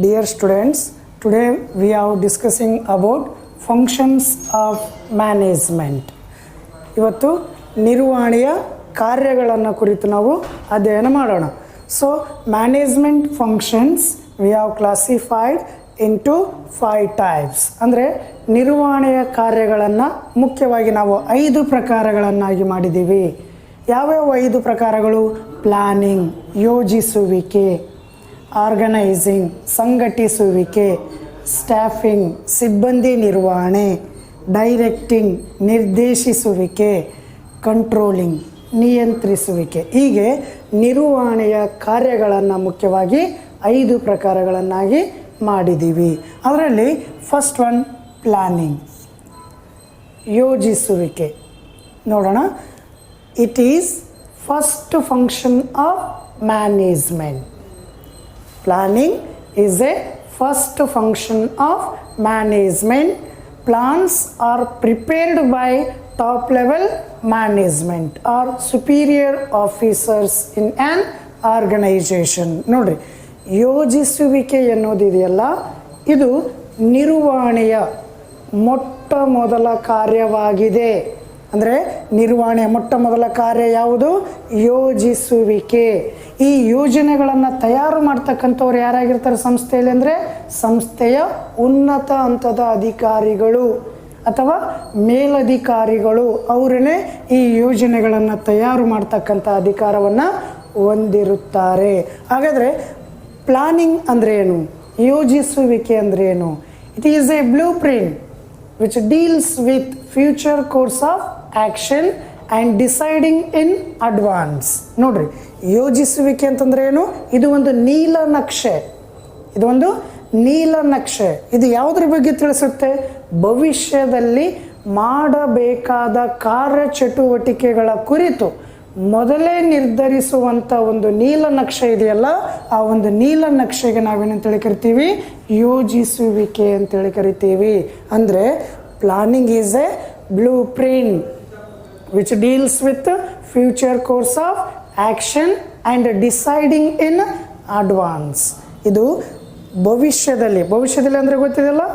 Dear students, today we are discussing about functions of management. ಇವತ್ತು ನಿರ್ವಹಣೆಯ ಕಾರ್ಯಗಳನ್ನು ಕುರಿತು ನಾವು ಅಧ್ಯಯನ ಮಾಡೋಣ. So management functions we have classified into 5 types. ಅಂದರೆ ನಿರ್ವಹಣೆಯ ಕಾರ್ಯಗಳನ್ನು ಮುಖ್ಯವಾಗಿ ನಾವು 5 ಪ್ರಕಾರಗಳನ್ನಾಗಿ ಮಾಡಿದ್ದೀವಿ. ಯಾವ್ಯಾವ 5 ಪ್ರಕಾರಗಳು? ಪ್ಲಾನಿಂಗ್ ಯೋಜಿಸುವಿಕೆ, ಆರ್ಗನೈಸಿಂಗ್ ಸಂಘಟಿಸುವಿಕೆ, ಸ್ಟಾಫಿಂಗ್ ಸಿಬ್ಬಂದಿ ನಿರ್ವಹಣೆ, ಡೈರೆಕ್ಟಿಂಗ್ ನಿರ್ದೇಶಿಸುವಿಕೆ, ಕಂಟ್ರೋಲಿಂಗ್ ನಿಯಂತ್ರಿಸುವಿಕೆ. ಹೀಗೆ ನಿರ್ವಹಣೆಯ ಕಾರ್ಯಗಳನ್ನು ಮುಖ್ಯವಾಗಿ 5 ಪ್ರಕಾರಗಳನ್ನಾಗಿ ಮಾಡಿದ್ದೀವಿ. ಅದರಲ್ಲಿ ಫಸ್ಟ್ ಒನ್ ಪ್ಲಾನಿಂಗ್ ಯೋಜಿಸುವಿಕೆ ನೋಡೋಣ. It is first function of management. Planning is a first function of management. Plans are prepared by top level management or superior officers in an organization. ನೋಡ್ರಿ, ಯೋಜಿಸುವಿಕೆ ಎನ್ನುವುದಿದೆಯಲ್ಲ, ಇದು ನಿರ್ವಹಣೆಯ ಮೊಟ್ಟ ಮೊದಲ ಕಾರ್ಯವಾಗಿದೆ. ಅಂದರೆ ನಿರ್ವಹಣೆಯ ಮೊಟ್ಟ ಮೊದಲ ಕಾರ್ಯ ಯಾವುದು? ಯೋಜಿಸುವಿಕೆ. ಈ ಯೋಜನೆಗಳನ್ನು ತಯಾರು ಮಾಡ್ತಕ್ಕಂಥವ್ರು ಯಾರಾಗಿರ್ತಾರೆ ಸಂಸ್ಥೆಯಲ್ಲಿ? ಅಂದರೆ ಸಂಸ್ಥೆಯ ಉನ್ನತ ಹಂತದ ಅಧಿಕಾರಿಗಳು ಅಥವಾ ಮೇಲಧಿಕಾರಿಗಳು. ಅವರನ್ನೇ ಈ ಯೋಜನೆಗಳನ್ನು ತಯಾರು ಮಾಡ್ತಕ್ಕಂಥ ಅಧಿಕಾರವನ್ನು ಹೊಂದಿರುತ್ತಾರೆ. ಹಾಗಾದರೆ ಪ್ಲಾನಿಂಗ್ ಅಂದರೆ ಏನು? ಯೋಜಿಸುವಿಕೆ ಅಂದರೆ ಏನು? It is A blue print which deals with future course of action and deciding in advance. ನೋಡ್ರಿ, ಯೋಜಿಸುವಿಕೆ ಅಂತಂದ್ರೆ ಏನು? ಇದು ಒಂದು ನೀಲನಕ್ಷೆ. ಇದು ಯಾವುದ್ರ ಬಗ್ಗೆ ತಿಳಿಸುತ್ತೆ? ಭವಿಷ್ಯದಲ್ಲಿ ಮಾಡಬೇಕಾದ ಕಾರ್ಯಚಟುವಟಿಕೆಗಳ ಕುರಿತು ಮೊದಲೇ ನಿರ್ಧರಿಸುವಂಥ ಒಂದು ನೀಲನಕ್ಷೆ ಇದೆಯಲ್ಲ, ಆ ಒಂದು ನೀಲನಕ್ಷೆಗೆ ನಾವೇನಂತೇಳಿ ಕರಿತೀವಿ? ಯೋಜಿಸುವಿಕೆ ಅಂತೇಳಿ ಕರಿತೀವಿ. ಅಂದರೆ planning is A blue print which deals with future course of action and deciding in advance. ಇದು ಭವಿಷ್ಯದಲ್ಲಿ ಅಂದರೆ ಗೊತ್ತಿದೆಯಲ್ಲ,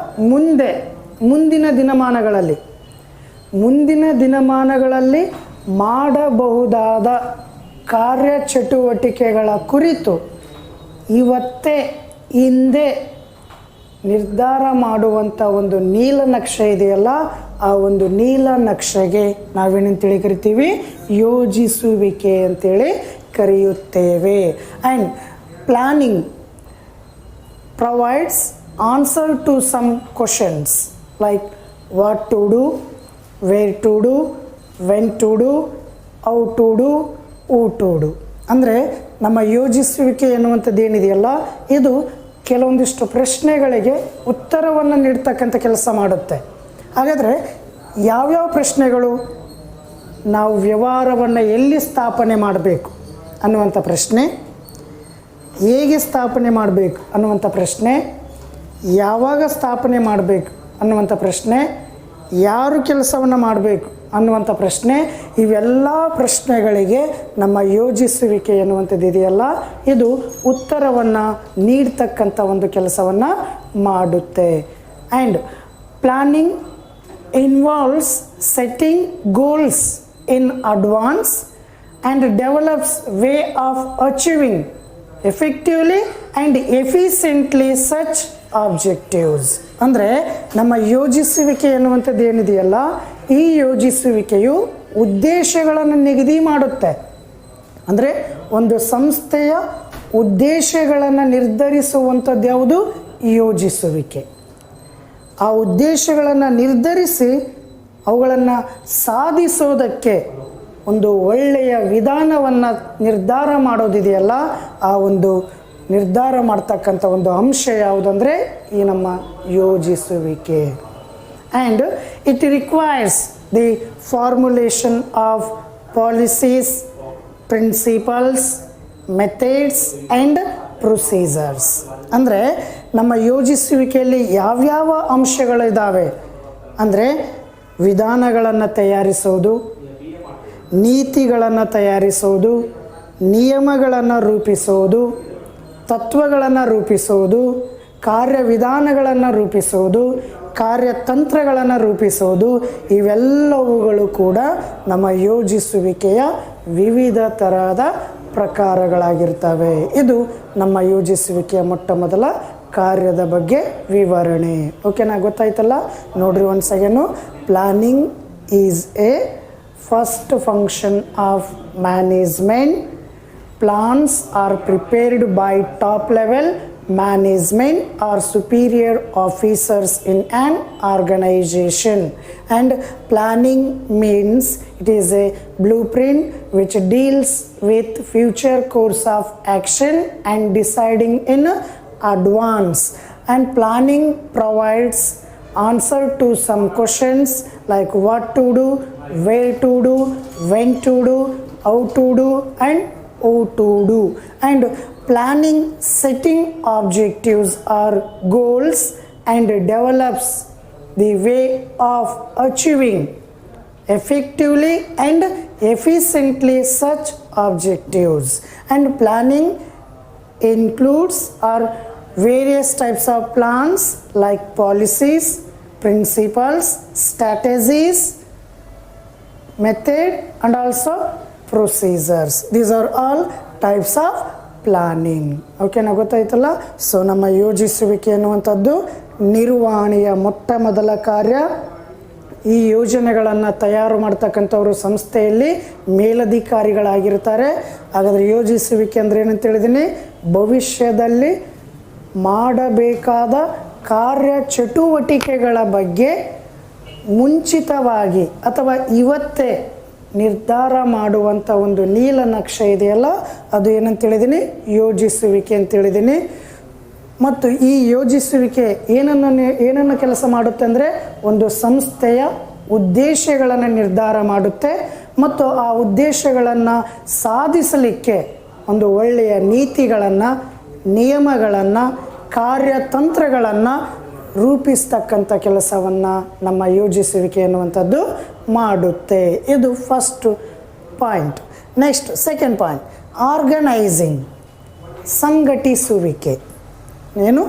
ಮುಂದಿನ ದಿನಮಾನಗಳಲ್ಲಿ ಮಾಡಬಹುದಾದ ಕಾರ್ಯಚಟುವಟಿಕೆಗಳ ಕುರಿತು ಹಿಂದೆ ನಿರ್ಧಾರ ಮಾಡುವಂಥ ಒಂದು ನೀಲನಕ್ಷೆ ಇದೆಯಲ್ಲ, ಆ ಒಂದು ನೀಲನಕ್ಷೆಗೆ ನಾವೇನಂತೇಳಿ ಕರಿತೀವಿ? ಯೋಜಿಸುವಿಕೆ ಅಂತೇಳಿ ಕರೆಯುತ್ತೇವೆ. And planning provides answer to some questions like what to do, where to do, when to do, how to do, who to do. ಅಂದರೆ ನಮ್ಮ ಯೋಜಿಸುವಿಕೆ ಎನ್ನುವಂಥದ್ದು ಏನಿದೆಯಲ್ಲ, ಇದು ಕೆಲವೊಂದಿಷ್ಟು ಪ್ರಶ್ನೆಗಳಿಗೆ ಉತ್ತರವನ್ನು ನೀಡ್ತಕ್ಕಂಥ ಕೆಲಸ ಮಾಡುತ್ತೆ. ಹಾಗಾದರೆ ಯಾವ್ಯಾವ ಪ್ರಶ್ನೆಗಳು? ನಾವು ವ್ಯವಹಾರವನ್ನು ಎಲ್ಲಿ ಸ್ಥಾಪನೆ ಮಾಡಬೇಕು ಅನ್ನುವಂಥ ಪ್ರಶ್ನೆ, ಹೇಗೆ ಸ್ಥಾಪನೆ ಮಾಡಬೇಕು ಅನ್ನುವಂಥ ಪ್ರಶ್ನೆ, ಯಾವಾಗ ಸ್ಥಾಪನೆ ಮಾಡಬೇಕು ಅನ್ನುವಂಥ ಪ್ರಶ್ನೆ, ಯಾರು ಕೆಲಸವನ್ನು ಮಾಡಬೇಕು ಅನ್ನುವಂಥ ಪ್ರಶ್ನೆ. ಇವೆಲ್ಲ ಪ್ರಶ್ನೆಗಳಿಗೆ ನಮ್ಮ ಯೋಜಿಸುವಿಕೆ ಎನ್ನುವಂಥದ್ದು ಇದೆಯಲ್ಲ, ಇದು ಉತ್ತರವನ್ನು ನೀಡ್ತಕ್ಕಂಥ ಒಂದು ಕೆಲಸವನ್ನು ಮಾಡುತ್ತೆ. And planning involves setting goals in advance and develops way of achieving effectively and efficiently such objectives. ಅಂದರೆ ನಮ್ಮ ಯೋಜಿಸುವಿಕೆ ಎನ್ನುವಂಥದ್ದು ಏನಿದೆಯಲ್ಲ, ಈ ಯೋಜಿಸುವಿಕೆಯು ಉದ್ದೇಶಗಳನ್ನು ನಿಗದಿ ಮಾಡುತ್ತೆ. ಅಂದರೆ ಒಂದು ಸಂಸ್ಥೆಯ ಉದ್ದೇಶಗಳನ್ನು ನಿರ್ಧರಿಸುವಂಥದ್ದು ಯಾವುದು? ಯೋಜಿಸುವಿಕೆ. ಆ ಉದ್ದೇಶಗಳನ್ನು ನಿರ್ಧರಿಸಿ ಅವುಗಳನ್ನು ಸಾಧಿಸೋದಕ್ಕೆ ಒಂದು ಒಳ್ಳೆಯ ವಿಧಾನವನ್ನು ನಿರ್ಧಾರ ಮಾಡೋದಿದೆಯಲ್ಲ, ಆ ಒಂದು ನಿರ್ಧಾರ ಮಾಡ್ತಕ್ಕಂಥ ಒಂದು ಅಂಶ ಯಾವುದಂದರೆ ಈ ನಮ್ಮ ಯೋಜಿಸುವಿಕೆ. And it requires the formulation of policies, principles, methods and procedures. ಅಂದರೆ ನಮ್ಮ ಯೋಜಿಸುವಿಕೆಯಲ್ಲಿ ಯಾವ್ಯಾವ ಅಂಶಗಳಿದ್ದಾವೆ ಅಂದರೆ ವಿಧಾನಗಳನ್ನು ತಯಾರಿಸೋದು, ನೀತಿಗಳನ್ನು ತಯಾರಿಸೋದು, ನಿಯಮಗಳನ್ನು ರೂಪಿಸೋದು, ತತ್ವಗಳನ್ನು ರೂಪಿಸುವುದು, ಕಾರ್ಯವಿಧಾನಗಳನ್ನು ರೂಪಿಸುವುದು, ಕಾರ್ಯತಂತ್ರಗಳನ್ನು ರೂಪಿಸುವುದು, ಇವೆಲ್ಲವುಗಳು ಕೂಡ ನಮ್ಮ ಯೋಜಿಸುವಿಕೆಯ ವಿವಿಧ ಥರದ ಪ್ರಕಾರಗಳಾಗಿರ್ತವೆ. ಇದು ನಮ್ಮ ಯೋಜಿಸುವಿಕೆಯ ಮೊಟ್ಟ ಮೊದಲ ಕಾರ್ಯದ ಬಗ್ಗೆ ವಿವರಣೆ. ಓಕೆನಾ, ಗೊತ್ತಾಯ್ತಲ್ಲ? ನೋಡ್ರಿ ಒಂದು second. Planning is A first function of management. Plans are prepared by top level management or superior officers in an organization, and planning means it is a blueprint which deals with future course of action and deciding in advance, and planning provides answer to some questions like what to do, where to do, when to do, how to do, and who to do. And planning setting objectives or goals and develops the way of achieving effectively and efficiently such objectives. And planning includes or various types of plans like policies, principles, strategies, method, and also procedures. These are all types of planning. ಓಕೆನಾ, ಗೊತ್ತಾಯ್ತಲ್ಲ? So ನಮ್ಮ ಯೋಜಿಸುವಿಕೆ ಅನ್ನುವಂಥದ್ದು ನಿರ್ವಹಣೆಯ ಮೊಟ್ಟ ಮೊದಲ ಕಾರ್ಯ. ಈ ಯೋಜನೆಗಳನ್ನು ತಯಾರು ಮಾಡ್ತಕ್ಕಂಥವರು ಸಂಸ್ಥೆಯಲ್ಲಿ ಮೇಲಧಿಕಾರಿಗಳಾಗಿರ್ತಾರೆ. ಹಾಗಾದರೆ ಯೋಜಿಸುವಿಕೆ ಅಂದರೆ ಏನಂತ ಹೇಳಿದ್ದೀನಿ? ಭವಿಷ್ಯದಲ್ಲಿ ಮಾಡಬೇಕಾದ ಕಾರ್ಯ ಚಟುವಟಿಕೆಗಳ ಬಗ್ಗೆ ಮುಂಚಿತವಾಗಿ ಅಥವಾ ಇವತ್ತೇ ನಿರ್ಧಾರ ಮಾಡುವಂಥ ಒಂದು ನೀಲನಕ್ಷೆ ಇದೆಯಲ್ಲ, ಅದು ಏನಂತ ಹೇಳಿದ್ದೀನಿ? ಯೋಜಿಸುವಿಕೆ ಅಂತ ಹೇಳಿದ್ದೀನಿ. ಮತ್ತು ಈ ಯೋಜಿಸುವಿಕೆ ಏನನ್ನು ಕೆಲಸ ಮಾಡುತ್ತೆ ಅಂದರೆ ಒಂದು ಸಂಸ್ಥೆಯ ಉದ್ದೇಶಗಳನ್ನು ನಿರ್ಧಾರ ಮಾಡುತ್ತೆ ಮತ್ತು ಆ ಉದ್ದೇಶಗಳನ್ನು ಸಾಧಿಸಲಿಕ್ಕೆ ಒಂದು ಒಳ್ಳೆಯ ನೀತಿಗಳನ್ನು, ನಿಯಮಗಳನ್ನು, ಕಾರ್ಯತಂತ್ರಗಳನ್ನು ರೂಪಿಸ್ತಕ್ಕಂಥ ಕೆಲಸವನ್ನು ನಮ್ಮ ಯೋಜಿಸುವಿಕೆ ಎನ್ನುವಂಥದ್ದು ಮಾಡುತ್ತೆ. ಇದು first point. Next second point, organising, ಸಂಘಟಿಸುವಿಕೆ. ಏನು?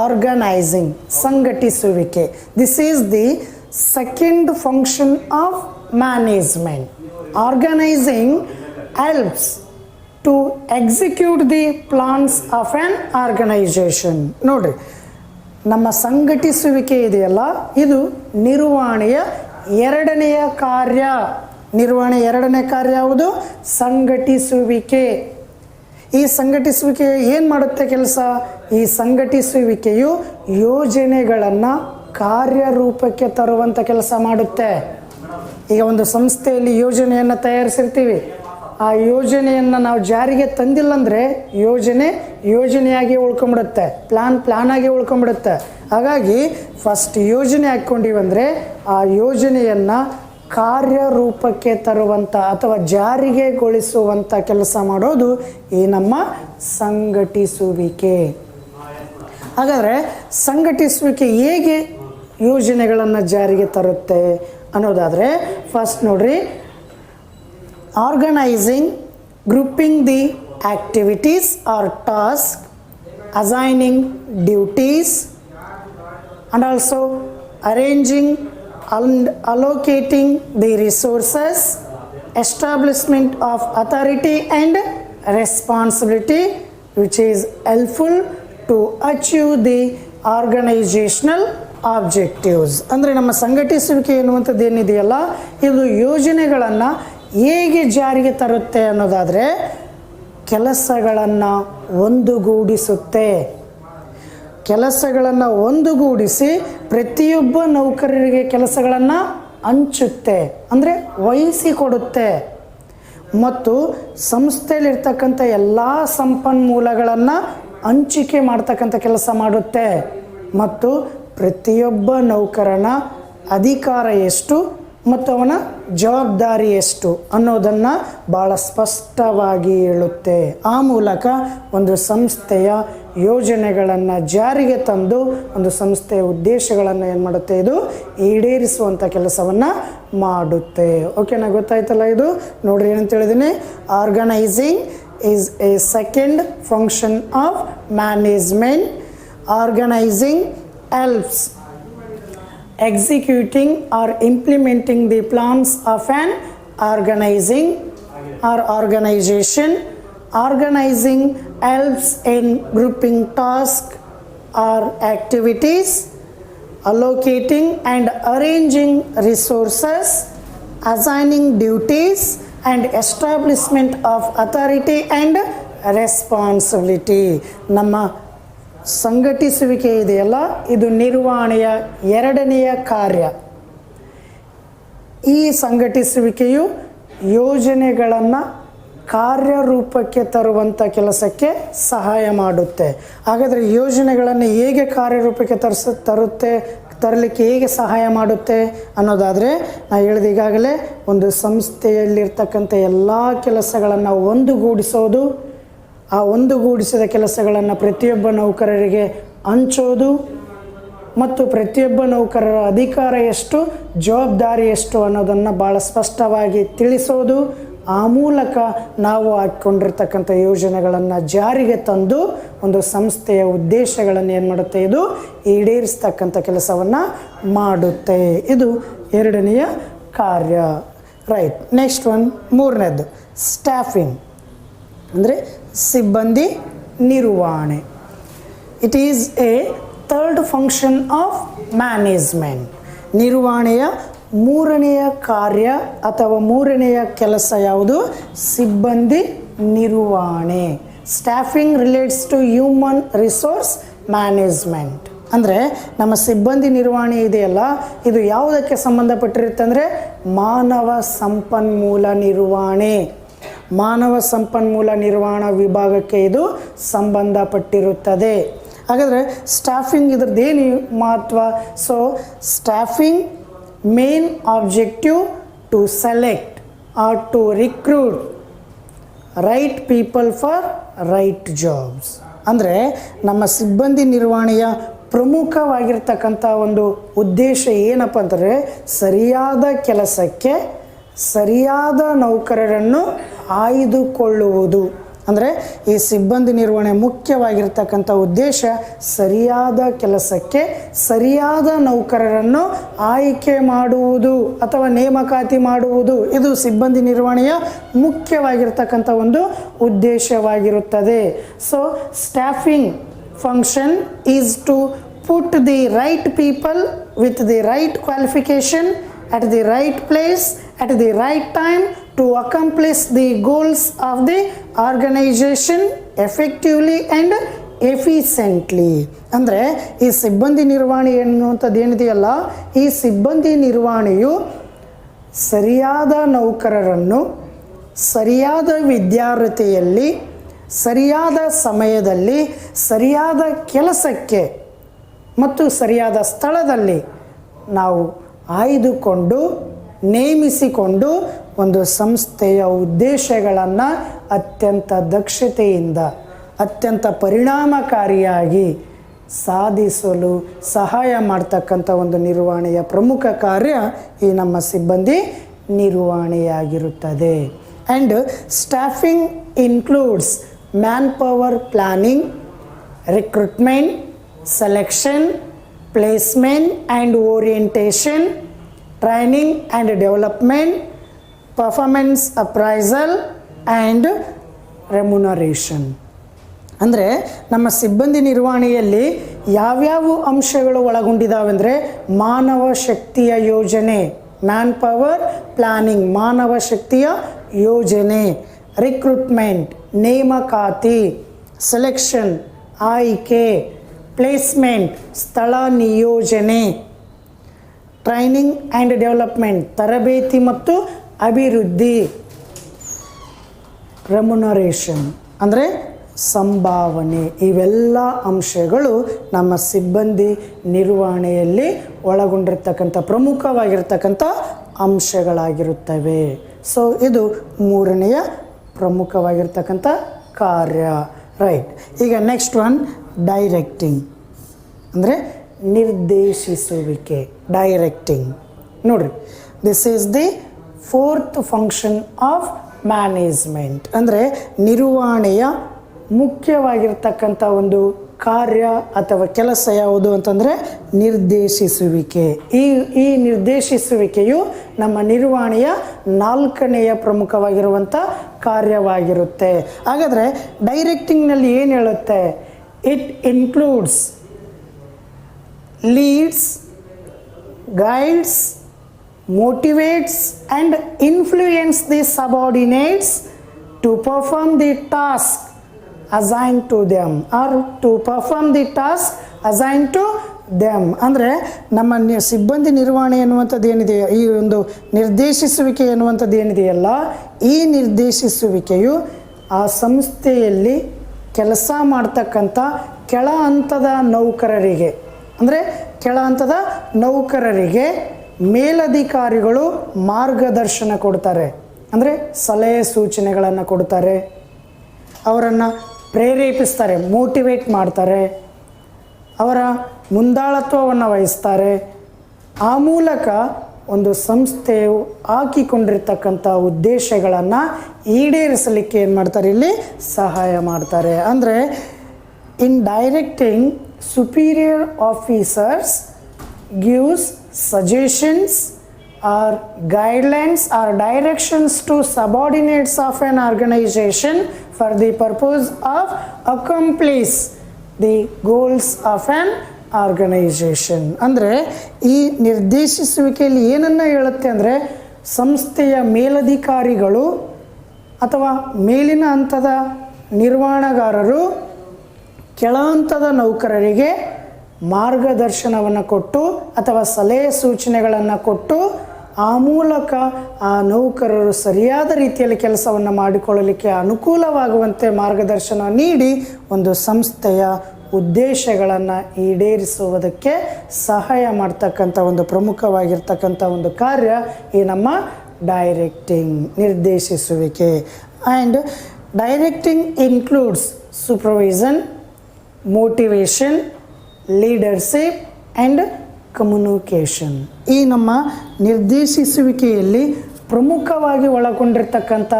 ಆರ್ಗನೈಸಿಂಗ್, ಸಂಘಟಿಸುವಿಕೆ. This is the second function of management. Organising helps to execute the plans of an organisation. ನೋಡ್ರಿ, ನಮ್ಮ ಸಂಘಟಿಸುವಿಕೆ ಇದೆಯಲ್ಲ, ಇದು ನಿರ್ವಹಣೆಯ ಎರಡನೆಯ ಕಾರ್ಯ. ನಿರ್ವಹಣೆ ಎರಡನೇ ಕಾರ್ಯ ಯಾವುದು? ಸಂಘಟಿಸುವಿಕೆ. ಈ ಸಂಘಟಿಸುವಿಕೆ ಏನು ಮಾಡುತ್ತೆ ಕೆಲಸ? ಈ ಸಂಘಟಿಸುವಿಕೆಯು ಯೋಜನೆಗಳನ್ನು ಕಾರ್ಯರೂಪಕ್ಕೆ ತರುವಂಥ ಕೆಲಸ ಮಾಡುತ್ತೆ. ಈಗ ಒಂದು ಸಂಸ್ಥೆಯಲ್ಲಿ ಯೋಜನೆಯನ್ನು ತಯಾರಿಸಿರ್ತೀವಿ, ಆ ಯೋಜನೆಯನ್ನು ನಾವು ಜಾರಿಗೆ ತಂದಿಲ್ಲ ಅಂದರೆ ಯೋಜನೆಯಾಗಿ ಉಳ್ಕೊಂಬಿಡುತ್ತೆ, ಪ್ಲಾನ್ ಆಗಿ ಉಳ್ಕೊಂಬಿಡುತ್ತೆ. ಹಾಗಾಗಿ ಫಸ್ಟ್ ಯೋಜನೆ ಹಾಕ್ಕೊಂಡಿವಂದರೆ ಆ ಯೋಜನೆಯನ್ನು ಕಾರ್ಯರೂಪಕ್ಕೆ ತರುವಂಥ ಅಥವಾ ಜಾರಿಗೆಗೊಳಿಸುವಂಥ ಕೆಲಸ ಮಾಡೋದು ಈ ನಮ್ಮ ಸಂಘಟಿಸುವಿಕೆ. ಹಾಗಾದರೆ ಸಂಘಟಿಸುವಿಕೆ ಹೇಗೆ ಯೋಜನೆಗಳನ್ನು ಜಾರಿಗೆ ತರುತ್ತೆ ಅನ್ನೋದಾದರೆ, ಫಸ್ಟ್ ನೋಡ್ರಿ, organizing, grouping the activities or tasks, assigning duties, and also arranging and allocating the resources, establishment of authority and responsibility, which is helpful to achieve the organizational objectives. ಅಂದರೆ ನಮ್ಮ ಸಂಘಟಿಸುವಿಕೆ ಎನ್ನುವಂಥದ್ದು ಏನಿದೆಯಲ್ಲ, ಇದು ಯೋಜನೆಗಳನ್ನು ಹೇಗೆ ಜಾರಿಗೆ ತರುತ್ತೆ ಅನ್ನೋದಾದರೆ, ಕೆಲಸಗಳನ್ನು ಒಂದುಗೂಡಿಸುತ್ತೆ. ಕೆಲಸಗಳನ್ನು ಒಂದುಗೂಡಿಸಿ ಪ್ರತಿಯೊಬ್ಬ ನೌಕರರಿಗೆ ಕೆಲಸಗಳನ್ನು ಹಂಚುತ್ತೆ, ಅಂದರೆ ವಹಿಸಿಕೊಡುತ್ತೆ. ಮತ್ತು ಸಂಸ್ಥೆಯಲ್ಲಿರ್ತಕ್ಕಂಥ ಎಲ್ಲ ಸಂಪನ್ಮೂಲಗಳನ್ನು ಹಂಚಿಕೆ ಮಾಡ್ತಕ್ಕಂಥ ಕೆಲಸ ಮಾಡುತ್ತೆ. ಮತ್ತು ಪ್ರತಿಯೊಬ್ಬ ನೌಕರನ ಅಧಿಕಾರ ಎಷ್ಟು ಮತ್ತು ಅವನ ಜವಾಬ್ದಾರಿ ಎಷ್ಟು ಅನ್ನೋದನ್ನು ಭಾಳ ಸ್ಪಷ್ಟವಾಗಿ ಹೇಳುತ್ತೆ. ಆ ಮೂಲಕ ಒಂದು ಸಂಸ್ಥೆಯ ಯೋಜನೆಗಳನ್ನು ಜಾರಿಗೆ ತಂದು ಒಂದು ಸಂಸ್ಥೆಯ ಉದ್ದೇಶಗಳನ್ನು ಏನು ಮಾಡುತ್ತೆ, ಇದು ಈಡೇರಿಸುವಂಥ ಕೆಲಸವನ್ನು ಮಾಡುತ್ತೆ. ಓಕೆನಾ, ಗೊತ್ತಾಯ್ತಲ್ಲ? ಇದು ನೋಡ್ರಿ ಏನಂತ ಹೇಳಿದ್ದೀನಿ, organising is a second function of management. Organizing helps executing or implementing the plans of an organizing or organization. Organizing helps in grouping tasks or activities, allocating and arranging resources, assigning duties, and establishment of authority and responsibility. ನಮ್ಮ ಸಂಘಟಿಸುವಿಕೆ ಇದೆಯಲ್ಲ, ಇದು ನಿರ್ವಹಣೆಯ ಎರಡನೆಯ ಕಾರ್ಯ. ಈ ಸಂಘಟಿಸುವಿಕೆಯು ಯೋಜನೆಗಳನ್ನು ಕಾರ್ಯರೂಪಕ್ಕೆ ತರುವಂಥ ಕೆಲಸಕ್ಕೆ ಸಹಾಯ ಮಾಡುತ್ತೆ. ಹಾಗಾದರೆ ಯೋಜನೆಗಳನ್ನು ಹೇಗೆ ಕಾರ್ಯರೂಪಕ್ಕೆ ತರಲಿಕ್ಕೆ ಹೇಗೆ ಸಹಾಯ ಮಾಡುತ್ತೆ ಅನ್ನೋದಾದರೆ, ನಾನು ಹೇಳಿದ ಈಗಾಗಲೇ ಒಂದು ಸಂಸ್ಥೆಯಲ್ಲಿರ್ತಕ್ಕಂಥ ಎಲ್ಲ ಕೆಲಸಗಳನ್ನು ಒಂದುಗೂಡಿಸೋದು, ಆ ಒಂದುಗೂಡಿಸಿದ ಕೆಲಸಗಳನ್ನು ಪ್ರತಿಯೊಬ್ಬ ನೌಕರರಿಗೆ ಹಂಚೋದು ಮತ್ತು ಪ್ರತಿಯೊಬ್ಬ ನೌಕರರ ಅಧಿಕಾರ ಎಷ್ಟು, ಜವಾಬ್ದಾರಿ ಎಷ್ಟು ಅನ್ನೋದನ್ನು ಭಾಳ ಸ್ಪಷ್ಟವಾಗಿ ತಿಳಿಸೋದು. ಆ ಮೂಲಕ ನಾವು ಹಾಕಿಕೊಂಡಿರ್ತಕ್ಕಂಥ ಯೋಜನೆಗಳನ್ನು ಜಾರಿಗೆ ತಂದು ಒಂದು ಸಂಸ್ಥೆಯ ಉದ್ದೇಶಗಳನ್ನು ಏನು ಮಾಡುತ್ತೆ, ಇದು ಈಡೇರಿಸ್ತಕ್ಕಂಥ ಕೆಲಸವನ್ನು ಮಾಡುತ್ತೆ. ಇದು ಎರಡನೆಯ ಕಾರ್ಯ. ರೈಟ್. ನೆಕ್ಸ್ಟ್ ಒನ್, ಮೂರನೇದು ಸ್ಟಾಫಿಂಗ್ ಅಂದರೆ ಸಿಬ್ಬಂದಿ ನಿರ್ವಹಣೆ. It is a third function of management. ನಿರ್ವಹಣೆಯ ಮೂರನೆಯ ಕಾರ್ಯ ಅಥವಾ ಮೂರನೆಯ ಕೆಲಸ ಯಾವುದು? ಸಿಬ್ಬಂದಿ ನಿರ್ವಹಣೆ. Staffing relates to human resource management. ಅಂದರೆ ನಮ್ಮ ಸಿಬ್ಬಂದಿ ನಿರ್ವಹಣೆ ಇದೆಯಲ್ಲ, ಇದು ಯಾವುದಕ್ಕೆ ಸಂಬಂಧಪಟ್ಟಿರುತ್ತೆ ಅಂದರೆ ಮಾನವ ಸಂಪನ್ಮೂಲ ನಿರ್ವಹಣೆ. ಮಾನವ ಸಂಪನ್ಮೂಲ ನಿರ್ವಹಣಾ ವಿಭಾಗಕ್ಕೆ ಇದು ಸಂಬಂಧಪಟ್ಟಿರುತ್ತದೆ. ಹಾಗಾದರೆ ಸ್ಟಾಫಿಂಗ್ ಇದ್ರದ್ದೇನು ಮಹತ್ವ? So staffing main objective to select or to recruit right people for right jobs. ಅಂದರೆ ನಮ್ಮ ಸಿಬ್ಬಂದಿ ನಿರ್ವಹಣೆಯ ಪ್ರಮುಖವಾಗಿರ್ತಕ್ಕಂಥ ಒಂದು ಉದ್ದೇಶ ಏನಪ್ಪ ಅಂತಂದರೆ, ಸರಿಯಾದ ಕೆಲಸಕ್ಕೆ ಸರಿಯಾದ ನೌಕರರನ್ನು ಆಯ್ದುಕೊಳ್ಳುವುದು. ಅಂದರೆ ಈ ಸಿಬ್ಬಂದಿ ನಿರ್ವಹಣೆ ಮುಖ್ಯವಾಗಿರ್ತಕ್ಕಂಥ ಉದ್ದೇಶ ಸರಿಯಾದ ಕೆಲಸಕ್ಕೆ ಸರಿಯಾದ ನೌಕರರನ್ನು ಆಯ್ಕೆ ಮಾಡುವುದು ಅಥವಾ ನೇಮಕಾತಿ ಮಾಡುವುದು. ಇದು ಸಿಬ್ಬಂದಿ ನಿರ್ವಹಣೆಯ ಮುಖ್ಯವಾಗಿರ್ತಕ್ಕಂಥ ಒಂದು ಉದ್ದೇಶವಾಗಿರುತ್ತದೆ. So staffing function is to put the right people with the right qualification at the right place at the right time to accomplish the goals of the organization effectively and efficiently. ಅಂದರೆ ಈ ಸಿಬ್ಬಂದಿ ನಿರ್ವಹಣೆ ಎನ್ನುವಂಥದ್ದು ಏನಿದೆಯಲ್ಲ, ಈ ಸಿಬ್ಬಂದಿ ನಿರ್ವಹಣೆಯು ಸರಿಯಾದ ನೌಕರರನ್ನು ಸರಿಯಾದ ವಿದ್ಯಾರ್ಹತೆಯಲ್ಲಿ ಸರಿಯಾದ ಸಮಯದಲ್ಲಿ ಸರಿಯಾದ ಕೆಲಸಕ್ಕೆ ಮತ್ತು ಸರಿಯಾದ ಸ್ಥಳದಲ್ಲಿ ನಾವು ಆಯ್ದುಕೊಂಡು ನೇಮಿಸಿಕೊಂಡು ಒಂದು ಸಂಸ್ಥೆಯ ಉದ್ದೇಶಗಳನ್ನು ಅತ್ಯಂತ ದಕ್ಷತೆಯಿಂದ ಅತ್ಯಂತ ಪರಿಣಾಮಕಾರಿಯಾಗಿ ಸಾಧಿಸಲು ಸಹಾಯ ಮಾಡ್ತಕ್ಕಂಥ ಒಂದು ನಿರ್ವಹಣೆಯ ಪ್ರಮುಖ ಕಾರ್ಯ ಈ ನಮ್ಮ ಸಿಬ್ಬಂದಿ ನಿರ್ವಹಣೆಯಾಗಿರುತ್ತದೆ. And staffing includes man power planning, recruitment, selection, placement and orientation, training and development, performance appraisal and remuneration. ಅಂದರೆ ನಮ್ಮ ಸಿಬ್ಬಂದಿ ನಿರ್ವಹಣೆಯಲ್ಲಿ ಯಾವ್ಯಾವ ಅಂಶಗಳು ಒಳಗೊಂಡಿದ್ದಾವೆ ಅಂದರೆ, ಮಾನವ ಶಕ್ತಿಯ ಯೋಜನೆ, ಮ್ಯಾನ್ ಪವರ್ ಪ್ಲಾನಿಂಗ್, ಮಾನವ ಶಕ್ತಿಯ ಯೋಜನೆ, ರಿಕ್ರೂಟ್ಮೆಂಟ್ ನೇಮಕಾತಿ, ಸೆಲೆಕ್ಷನ್ ಆಯ್ಕೆ, ಪ್ಲೇಸ್ಮೆಂಟ್ ಸ್ಥಳ ನಿಯೋಜನೆ, ಟ್ರೈನಿಂಗ್ ಆ್ಯಂಡ್ ಡೆವಲಪ್ಮೆಂಟ್ ತರಬೇತಿ ಮತ್ತು ಅಭಿವೃದ್ಧಿ, ರೆಮ್ಯುನರೇಷನ್ ಅಂದರೆ ಸಂಭಾವನೆ. ಇವೆಲ್ಲ ಅಂಶಗಳು ನಮ್ಮ ಸಿಬ್ಬಂದಿ ನಿರ್ವಹಣೆಯಲ್ಲಿ ಒಳಗೊಂಡಿರ್ತಕ್ಕಂಥ ಪ್ರಮುಖವಾಗಿರ್ತಕ್ಕಂಥ ಅಂಶಗಳಾಗಿರುತ್ತವೆ. ಸೊ ಇದು ಮೂರನೆಯ ಪ್ರಮುಖವಾಗಿರ್ತಕ್ಕಂಥ ಕಾರ್ಯ. ರೈಟ್. ಈಗ ನೆಕ್ಸ್ಟ್ ಒನ್ ಡೈರೆಕ್ಟಿಂಗ್ ಅಂದರೆ ನಿರ್ದೇಶಿಸುವಿಕೆ. ಡೈರೆಕ್ಟಿಂಗ್ ನೋಡ್ರಿ, this is the fourth function of management ಅಂದರೆ ನಿರ್ವಹಣೆಯ ಮುಖ್ಯವಾಗಿರ್ತಕ್ಕಂಥ ಒಂದು ಕಾರ್ಯ ಅಥವಾ ಕೆಲಸ ಯಾವುದು ಅಂತಂದರೆ ನಿರ್ದೇಶಿಸುವಿಕೆ. ಈ ನಿರ್ದೇಶಿಸುವಿಕೆಯು ನಮ್ಮ ನಿರ್ವಹಣೆಯ 4ನೆಯ ಪ್ರಮುಖವಾಗಿರುವಂಥ ಕಾರ್ಯವಾಗಿರುತ್ತೆ. ಹಾಗಾದರೆ ಡೈರೆಕ್ಟಿಂಗ್ನಲ್ಲಿ ಏನು ಹೇಳುತ್ತೆ? It includes leads, guides, motivates and influence the subordinates to perform the task assigned to them or to perform the task assigned to them. ಅಂದರೆ ನಮ್ಮ ಸಿಬ್ಬಂದಿ ನಿರ್ವಹಣೆ ಎನ್ನುವಂಥದ್ದು ಏನಿದೆ, ಈ ಒಂದು ನಿರ್ದೇಶಿಸುವಿಕೆ ಎನ್ನುವಂಥದ್ದು ಏನಿದೆಯಲ್ಲ, ಈ ನಿರ್ದೇಶಿಸುವಿಕೆಯು ಆ ಸಂಸ್ಥೆಯಲ್ಲಿ ಕೆಲಸ ಮಾಡ್ತಕ್ಕಂಥ ಕೆಳ ಹಂತದ ನೌಕರರಿಗೆ, ಅಂದರೆ ಕೆಳ ಹಂತದ ನೌಕರರಿಗೆ ಮೇಲಧಿಕಾರಿಗಳು ಮಾರ್ಗದರ್ಶನ ಕೊಡ್ತಾರೆ, ಅಂದರೆ ಸಲಹೆ ಸೂಚನೆಗಳನ್ನು ಕೊಡ್ತಾರೆ, ಅವರನ್ನು ಪ್ರೇರೇಪಿಸ್ತಾರೆ, ಮೋಟಿವೇಟ್ ಮಾಡ್ತಾರೆ, ಅವರ ಮುಂದಾಳತ್ವವನ್ನು ವಹಿಸ್ತಾರೆ. ಆ ಮೂಲಕ ಒಂದು ಸಂಸ್ಥೆಯು ಹಾಕಿಕೊಂಡಿರ್ತಕ್ಕಂಥ ಉದ್ದೇಶಗಳನ್ನು ಈಡೇರಿಸಲಿಕ್ಕೆ ಏನು ಮಾಡ್ತಾರೆ, ಇಲ್ಲಿ ಸಹಾಯ ಮಾಡ್ತಾರೆ. ಅಂದರೆ in directing superior officers gives suggestions or guidelines or directions to subordinates of an organization for the purpose of accomplish the goals of an organization. ಅಂದರೆ ಈ ನಿರ್ದೇಶಿಸುವಿಕೆಯಲ್ಲಿ ಏನನ್ನು ಹೇಳುತ್ತೆ ಅಂದರೆ, ಸಂಸ್ಥೆಯ ಮೇಲಧಿಕಾರಿಗಳು ಅಥವಾ ಮೇಲಿನ ಹಂತದ ನಿರ್ವಹಣಾಗಾರರು ಕೆಳ ಹಂತದ ನೌಕರರಿಗೆ ಮಾರ್ಗದರ್ಶನವನ್ನು ಕೊಟ್ಟು ಅಥವಾ ಸಲಹೆ ಸೂಚನೆಗಳನ್ನು ಕೊಟ್ಟು ಆ ಮೂಲಕ ಆ ನೌಕರರು ಸರಿಯಾದ ರೀತಿಯಲ್ಲಿ ಕೆಲಸವನ್ನು ಮಾಡಿಕೊಳ್ಳಲಿಕ್ಕೆ ಅನುಕೂಲವಾಗುವಂತೆ ಮಾರ್ಗದರ್ಶನ ನೀಡಿ ಒಂದು ಸಂಸ್ಥೆಯ ಉದ್ದೇಶಗಳನ್ನು ಈಡೇರಿಸುವುದಕ್ಕೆ ಸಹಾಯ ಮಾಡ್ತಕ್ಕಂಥ ಒಂದು ಪ್ರಮುಖವಾಗಿರ್ತಕ್ಕಂಥ ಒಂದು ಕಾರ್ಯ ಈ ನಮ್ಮ ಡೈರೆಕ್ಟಿಂಗ್, ನಿರ್ದೇಶಿಸುವಿಕೆ. And directing includes supervision, motivation, leadership and communication. ಈ ನಮ್ಮ ನಿರ್ದೇಶಿಸುವಿಕೆಯಲ್ಲಿ ಪ್ರಮುಖವಾಗಿ ಒಳಗೊಂಡಿರ್ತಕ್ಕಂಥ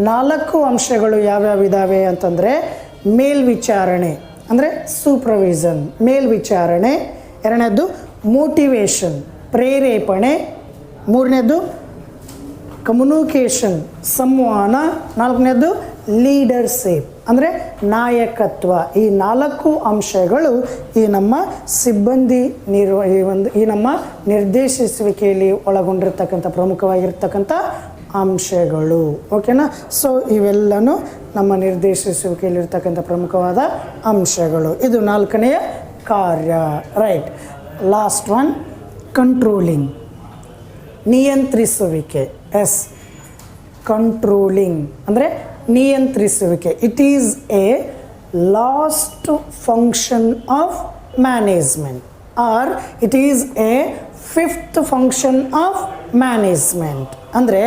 4 ಅಂಶಗಳು ಯಾವ್ಯಾವಿದ್ದಾವೆ ಅಂತಂದರೆ, ಮೇಲ್ವಿಚಾರಣೆ ಅಂದರೆ ಸೂಪರ್ವಿಷನ್, ಮೇಲ್ವಿಚಾರಣೆ. 2ನೇದು ಮೋಟಿವೇಶನ್, ಪ್ರೇರೇಪಣೆ. 3ನೇದು ಕಮ್ಯುನಿಕೇಷನ್, ಸಂವಹನ. 4ನೇದು ಲೀಡರ್ಶಿಪ್ ಅಂದರೆ ನಾಯಕತ್ವ. ಈ 4 ಅಂಶಗಳು ಈ ನಮ್ಮ ಸಿಬ್ಬಂದಿ ಈ ನಮ್ಮ ನಿರ್ದೇಶಿಸುವಿಕೆಯಲ್ಲಿ ಒಳಗೊಂಡಿರ್ತಕ್ಕಂಥ ಪ್ರಮುಖವಾಗಿರ್ತಕ್ಕಂಥ ಅಂಶಗಳು. ಓಕೆನಾ? ಸೊ ಇವೆಲ್ಲನೂ ನಮ್ಮ ನಿರ್ದೇಶಿಸುವಿಕೆಯಲ್ಲಿರ್ತಕ್ಕಂಥ ಪ್ರಮುಖವಾದ ಅಂಶಗಳು. ಇದು 4ನೆಯ ಕಾರ್ಯ. ರೈಟ್. ಲಾಸ್ಟ್ ಒನ್, ಕಂಟ್ರೋಲಿಂಗ್, ನಿಯಂತ್ರಿಸುವಿಕೆ. ಎಸ್, ಕಂಟ್ರೋಲಿಂಗ್ ಅಂದರೆ ನಿಯಂತ್ರಿಸುವಿಕೆ. It is a last function of management or it is a 5th function of management. ಅಂದರೆ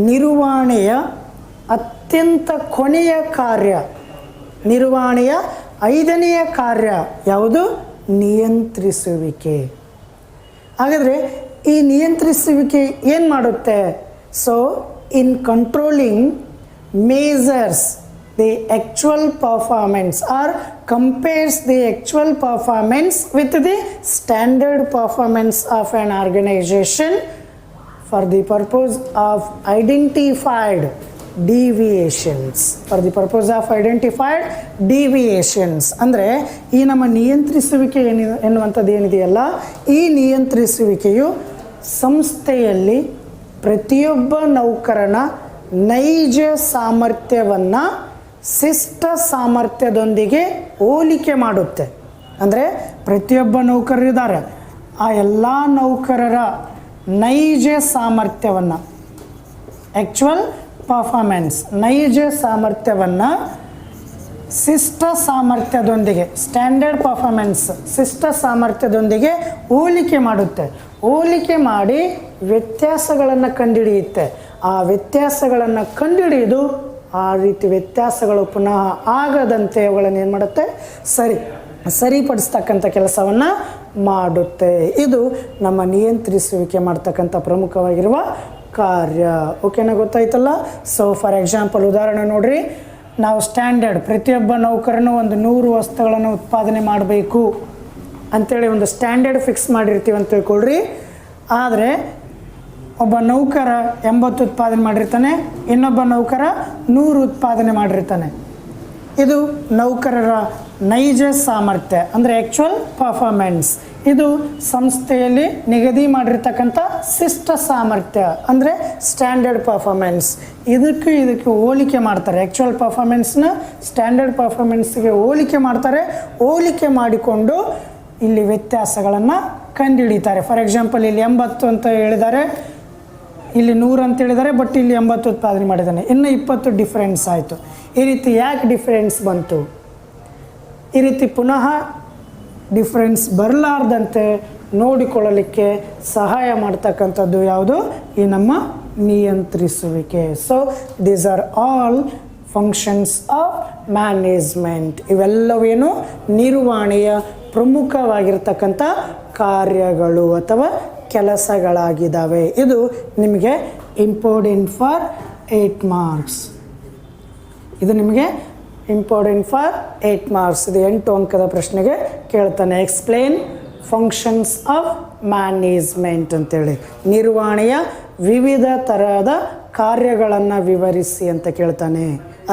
ನಿರ್ವಹಣೆಯ ಅತ್ಯಂತ ಕೊನೆಯ ಕಾರ್ಯ, ನಿರ್ವಹಣೆಯ 5ನೆಯ ಕಾರ್ಯ ಯಾವುದು? ನಿಯಂತ್ರಿಸುವಿಕೆ. ಹಾಗಾದರೆ ಈ ನಿಯಂತ್ರಿಸುವಿಕೆ ಏನು ಮಾಡುತ್ತೆ? So in controlling measures the actual performance or compares the actual performance with the standard performance of an organization for the purpose of identified deviations. For the purpose of identified deviations. ಅಂದರೆ ಈ ನಮ್ಮ ನಿಯಂತ್ರಿಸುವಿಕೆ ಎನ್ನುವಂಥದ್ದು ಏನಿದೆಯಲ್ಲ, ಈ ನಿಯಂತ್ರಿಸುವಿಕೆಯು ಸಂಸ್ಥೆಯಲ್ಲಿ ಪ್ರತಿಯೊಬ್ಬ ನೌಕರನ ನೈಜ ಸಾಮರ್ಥ್ಯವನ್ನು ಶಿಷ್ಟ ಸಾಮರ್ಥ್ಯದೊಂದಿಗೆ ಹೋಲಿಕೆ ಮಾಡುತ್ತೆ. ಅಂದರೆ ಪ್ರತಿಯೊಬ್ಬ ನೌಕರರಿದ್ದಾರೆ, ಆ ಎಲ್ಲ ನೌಕರರ ನೈಜ ಸಾಮರ್ಥ್ಯವನ್ನು, ಆ್ಯಕ್ಚುವಲ್ ಪರ್ಫಾರ್ಮೆನ್ಸ್, ನೈಜ ಸಾಮರ್ಥ್ಯವನ್ನು ಶಿಷ್ಟ ಸಾಮರ್ಥ್ಯದೊಂದಿಗೆ, ಸ್ಟ್ಯಾಂಡರ್ಡ್ ಪರ್ಫಾರ್ಮೆನ್ಸ್ ಶಿಷ್ಟ ಸಾಮರ್ಥ್ಯದೊಂದಿಗೆ ಹೋಲಿಕೆ ಮಾಡುತ್ತೆ. ಹೋಲಿಕೆ ಮಾಡಿ ವ್ಯತ್ಯಾಸಗಳನ್ನು ಕಂಡುಹಿಡಿಯುತ್ತೆ. ಆ ವ್ಯತ್ಯಾಸಗಳನ್ನು ಕಂಡುಹಿಡಿದು ಆ ರೀತಿ ವ್ಯತ್ಯಾಸಗಳು ಪುನಃ ಆಗದಂತೆ ಅವುಗಳನ್ನು ಏನು ಮಾಡುತ್ತೆ? ಸರಿಪಡಿಸ್ತಕ್ಕಂಥ ಕೆಲಸವನ್ನು ಮಾಡುತ್ತೆ. ಇದು ನಮ್ಮ ನಿಯಂತ್ರಿಸುವಿಕೆ ಮಾಡ್ತಕ್ಕಂಥ ಪ್ರಮುಖವಾಗಿರುವ ಕಾರ್ಯ. ಓಕೆನಾ, ಗೊತ್ತಾಯ್ತಲ್ಲ? ಸೊ ಫಾರ್ ಎಕ್ಸಾಂಪಲ್ ಉದಾಹರಣೆ ನೋಡ್ರಿ, ನಾವು ಸ್ಟ್ಯಾಂಡರ್ಡ್ ಪ್ರತಿಯೊಬ್ಬ ನೌಕರನು ಒಂದು 100 ವಸ್ತುಗಳನ್ನು ಉತ್ಪಾದನೆ ಮಾಡಬೇಕು ಅಂಥೇಳಿ ಒಂದು ಸ್ಟ್ಯಾಂಡರ್ಡ್ ಫಿಕ್ಸ್ ಮಾಡಿರ್ತೀವಿ ಅಂತ ತಿಳ್ಕೊಳ್ರಿ. ಆದರೆ ಒಬ್ಬ ನೌಕರ 80 ಉತ್ಪಾದನೆ ಮಾಡಿರ್ತಾನೆ, ಇನ್ನೊಬ್ಬ ನೌಕರ 100 ಉತ್ಪಾದನೆ ಮಾಡಿರ್ತಾನೆ. ಇದು ನೌಕರರ ನೈಜ ಸಾಮರ್ಥ್ಯ ಅಂದರೆ ಆ್ಯಕ್ಚುಯಲ್ ಪರ್ಫಾರ್ಮೆನ್ಸ್. ಇದು ಸಂಸ್ಥೆಯಲ್ಲಿ ನಿಗದಿ ಮಾಡಿರ್ತಕ್ಕಂಥ ಶಿಷ್ಟ ಸಾಮರ್ಥ್ಯ ಅಂದರೆ ಸ್ಟ್ಯಾಂಡರ್ಡ್ ಪರ್ಫಾರ್ಮೆನ್ಸ್. ಇದಕ್ಕೆ ಹೋಲಿಕೆ ಮಾಡ್ತಾರೆ. ಆ್ಯಕ್ಚುಯಲ್ ಪರ್ಫಾರ್ಮೆನ್ಸ್ನ ಸ್ಟ್ಯಾಂಡರ್ಡ್ ಪರ್ಫಾರ್ಮೆನ್ಸ್ಗೆ ಹೋಲಿಕೆ ಮಾಡ್ತಾರೆ. ಹೋಲಿಕೆ ಮಾಡಿಕೊಂಡು ಇಲ್ಲಿ ವ್ಯತ್ಯಾಸಗಳನ್ನು ಕಂಡುಹಿಡಿತಾರೆ. ಫಾರ್ ಎಕ್ಸಾಂಪಲ್ ಇಲ್ಲಿ 80 ಅಂತ ಹೇಳಿದ್ದಾರೆ, ಇಲ್ಲಿ 100 ಅಂತ ಹೇಳಿದ್ದಾರೆ, ಬಟ್ ಇಲ್ಲಿ 80 ಉತ್ಪಾದನೆ ಮಾಡಿದ್ದಾನೆ, ಇನ್ನು 20 ಡಿಫ್ರೆನ್ಸ್ ಆಯಿತು. ಈ ರೀತಿ ಯಾಕೆ ಡಿಫ್ರೆನ್ಸ್ ಬಂತು? ಈ ರೀತಿ ಪುನಃ ಡಿಫ್ರೆನ್ಸ್ ಬರಲಾರ್ದಂತೆ ನೋಡಿಕೊಳ್ಳಲಿಕ್ಕೆ ಸಹಾಯ ಮಾಡ್ತಕ್ಕಂಥದ್ದು ಯಾವುದು? ಈ ನಮ್ಮ ನಿಯಂತ್ರಿಸುವಿಕೆ. So these are all functions of management. ಇವೆಲ್ಲವೇನು ನಿರ್ವಹಣೆಯ ಪ್ರಮುಖವಾಗಿರ್ತಕ್ಕಂಥ ಕಾರ್ಯಗಳು ಅಥವಾ ಕೆಲಸಗಳಾಗಿದ್ದಾವೆ. ಇದು ನಿಮಗೆ ಇಂಪಾರ್ಟೆಂಟ್ ಫಾರ್ 8 ಮಾರ್ಕ್ಸ್. ಇದು ನಿಮಗೆ ಇಂಪಾರ್ಟೆಂಟ್ ಫಾರ್ 8 ಮಾರ್ಕ್ಸ್. ಇದು 8 ಅಂಕದ ಪ್ರಶ್ನೆಗೆ ಕೇಳ್ತಾನೆ. ಎಕ್ಸ್ಪ್ಲೇನ್ ಫಂಕ್ಷನ್ಸ್ ಆಫ್ ಮ್ಯಾನೇಜ್ಮೆಂಟ್ ಅಂತೇಳಿ ನಿರ್ವಹಣೆಯ ವಿವಿಧ ಥರದ ಕಾರ್ಯಗಳನ್ನು ವಿವರಿಸಿ ಅಂತ ಕೇಳ್ತಾನೆ.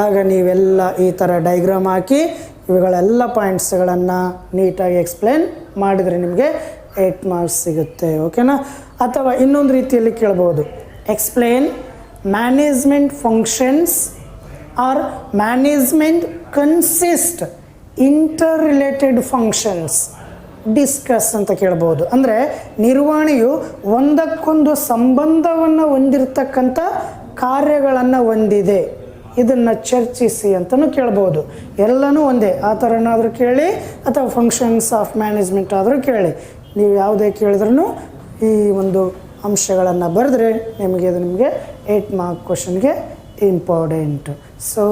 ಆಗ ನೀವೆಲ್ಲ ಈ ಥರ ಡೈಗ್ರಾಮ್ ಹಾಕಿ ಇವುಗಳೆಲ್ಲ ಪಾಯಿಂಟ್ಸ್ಗಳನ್ನು ನೀಟಾಗಿ ಎಕ್ಸ್ಪ್ಲೇನ್ ಮಾಡಿದರೆ ನಿಮಗೆ 8 ಮಾರ್ಕ್ಸ್ ಸಿಗುತ್ತೆ. ಓಕೆನಾ? ಅಥವಾ ಇನ್ನೊಂದು ರೀತಿಯಲ್ಲಿ ಕೇಳ್ಬೋದು, explain management functions or management consist inter related functions discuss ಅಂತ ಕೇಳ್ಬೋದು. ಅಂದರೆ ನಿರ್ವಹಣೆಯು ಒಂದಕ್ಕೊಂದು ಸಂಬಂಧವನ್ನು ಹೊಂದಿರತಕ್ಕಂಥ ಕಾರ್ಯಗಳನ್ನು ಹೊಂದಿದೆ, ಇದನ್ನು ಚರ್ಚಿಸಿ ಅಂತಲೂ ಕೇಳ್ಬೋದು. ಎಲ್ಲನೂ ಒಂದೇ, ಆ ಥರನಾದರೂ ಕೇಳಿ ಅಥವಾ ಫಂಕ್ಷನ್ಸ್ ಆಫ್ ಮ್ಯಾನೇಜ್ಮೆಂಟ್ ಆದರೂ ಕೇಳಿ. ನೀವು ಯಾವುದೇ ಕೇಳಿದ್ರೂ ಈ ಒಂದು ಅಂಶಗಳನ್ನು ಬರೆದ್ರೆ ನಿಮಗೆ 8 ಮಾರ್ಕ್ ಕ್ವಶನ್ಗೆ ಇಂಪಾರ್ಟೆಂಟ್. ಸೊ